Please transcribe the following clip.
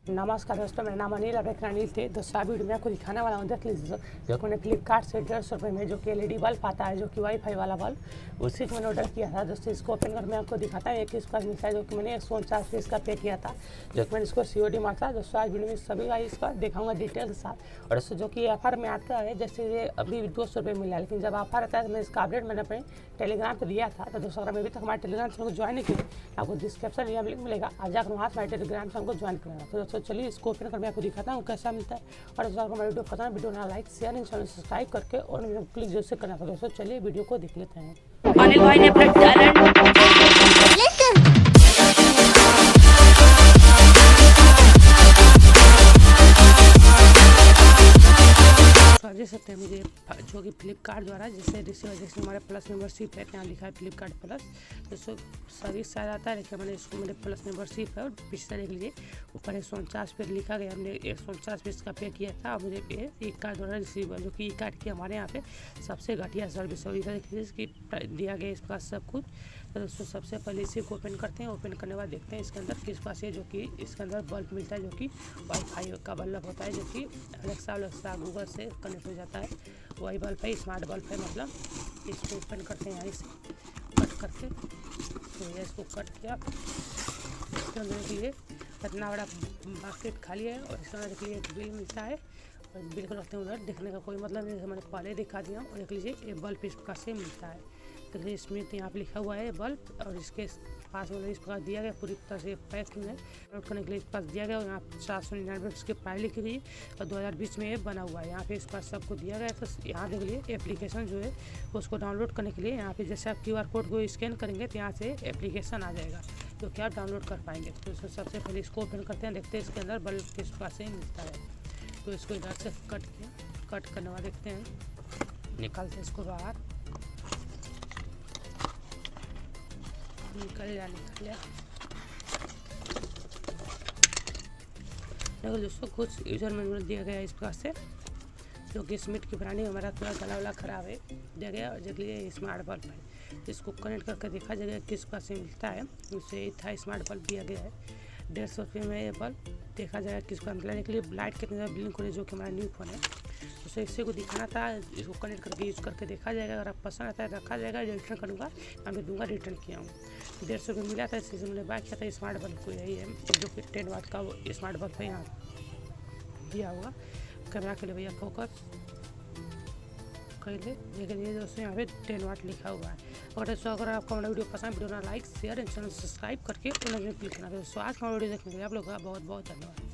नमस्कार दोस्तों, मेरा नाम अनिल थे। दोस्तों वीडियो में आपको दिखाने वाला हूँ। देख लीजिए दोस्तों, मैंने फ्लिपकार्ट से 150 रुपये में जो कि एलईडी बल्ब आता है, जो कि वाईफाई वाला बल्ब, उसी को मैंने ऑर्डर किया था। दोस्तों इसको ओपन कर मैं आपको दिखाता हूँ। एक इसका मिलता है जो कि मैंने 149 पीस का पे किया था, जो कि मैंने इसको COD मारा था। दोस्तों आज वीडियो में सभी का इसका दिखाऊंगा डिटेल के साथ। और दोस्तों जो कि ऑफर में आता है, जैसे ये अभी 200 रुपये मिला है, लेकिन जब ऑफर आता है तो मैं इसका अपडेट मैंने अपने टेलीग्राम पर दिया था। तो दोस्तों अगर अभी तक हमारे टेलीग्राम चैनल को ज्वाइन नहीं किया, आपको डिस्क्रिप्शन में लिंक मिलेगा, आप जाकर वहाँ से हमारे टेलीग्राम चैनल को ज्वाइन करना। तो दोस्तों चलिए इसको ओपन मैं आपको दिखाता हूँ कैसा मिलता है। और दोस्तों अगर हमारा वीडियो पसंद है, वीडियो ना like share and channel subscribe करके और क्लिक जैसे करना। तो दोस्तों चलिए वीडियो को देख लेते हैं। अनिल भाई ने अपना टैलेंट समझ सकते हैं मुझे, जो कि फ्लिपकार्ट द्वारा जैसे रिसीवर जैसे हमारे प्लस मेंबरशिप है, यहाँ लिखा है फ्लिपकार्ट प्लस। दोस्तों सर्विस शायद आता है, लेकिन मैंने इसको मेरे प्लस मेंबरशिप है। और पीछे देख लीजिए ऊपर 149 पे लिखा गया, हमने 149 पीस का पे किया था। और मुझे एक कार्ड द्वारा रिसीवर, जो कि ई कार्ड की हमारे यहाँ पे सबसे घटिया सर्विस है। इधर देख लीजिए कि दिया गया इसका सब कुछ। तो दोस्तों सबसे पहले इसी को ओपन करते हैं। ओपन करने के बाद देखते हैं इसके अंदर किस पास है, जो कि इसके अंदर बल्ब मिलता है, जो कि वाईफाई का बल्ब होता है, जो कि अलेक्सा गूगल से कनेक्ट हो जाता है। वही बल्ब है, स्मार्ट बल्ब है मतलब। इसको ओपन करते हैं यहाँ से कट करके। तो ये इसको कट किया, इसके अंदर के लिए इतना बड़ा बास्केट खाली है। और इसके अंदर के लिए एक बिल मिलता है, और बिल को रखते हैं उधर, देखने का कोई मतलब नहीं, मैंने पहले दिखा दिया। और देख लीजिए ये बल्ब इस प्रकार से मिलता है। तो इसमें तो यहाँ पे लिखा हुआ है बल्ब, और इसके पास में इस प्रकार दिया गया, पूरी तरह से पैकिंग है। नोट करने के लिए इस पास दिया गया, और यहाँ 799 इसके प्राइस लिखी गई। और 2020 में ये बना हुआ है। यहाँ पे इस पास सबको दिया गया है। तो यहाँ देख लिए एप्लीकेशन जो है उसको डाउनलोड करने के लिए, यहाँ पे जैसे आप QR कोड को स्कैन करेंगे तो यहाँ से एप्लीकेशन आ जाएगा, जो कि आप डाउनलोड कर पाएंगे। तो सबसे पहले इसको ओपन करते हैं, देखते हैं इसके अंदर बल्ब किस पास से मिलता है। तो इसको इधर से कट किया, कट करने बाद देखते हैं, निकालते हैं इसको बाहर। निकल लिया देखो दोस्तों, कुछ यूजर मैनुअल दिया गया है इस प्रकार से, जो कि स्मिट की ब्रांडिंग हमारा थोड़ा गला वाला ख़राब है दिया गया। और देख लिए स्मार्ट बल्ब है, इसको कनेक्ट करके देखा जाएगा किस प्रकार से मिलता है। उसे था स्मार्ट बल्ब दिया गया है 150 रुपये में। ये बल्ब देखा जाएगा किस प्रकार मिला। के लिए लाइट कितने ज़्यादा ब्लिंक हो रही है, जो कि हमारा न्यू फोन है। उसे इसी को दिखाना था, इसको कनेक्ट करके यूज़ करके देखा जाएगा। अगर आप पसंद आता है रखा जाएगा, रिटर्न करूँगा, मैं भी दूंगा। रिटर्न किया हूँ 150 रुपये मिला था, इसी से मैंने बाय किया था। स्मार्ट बल्ब को यही है, जो कि 10 वाट का वो स्मार्ट बल्ब है। यहाँ दिया हुआ कैमरा के लिए भैया फोकस कर ले, लेकिन ये दोस्तों यहाँ पे 10 वाट लिखा हुआ है। और दोस्तों अगर आपको हमारा वीडियो पसंद, वीडियो ना like share and channel subscribe करके क्लिक करना। दोस्तों आज का वीडियो देखने के लिए आप लोगों का बहुत बहुत धन्यवाद।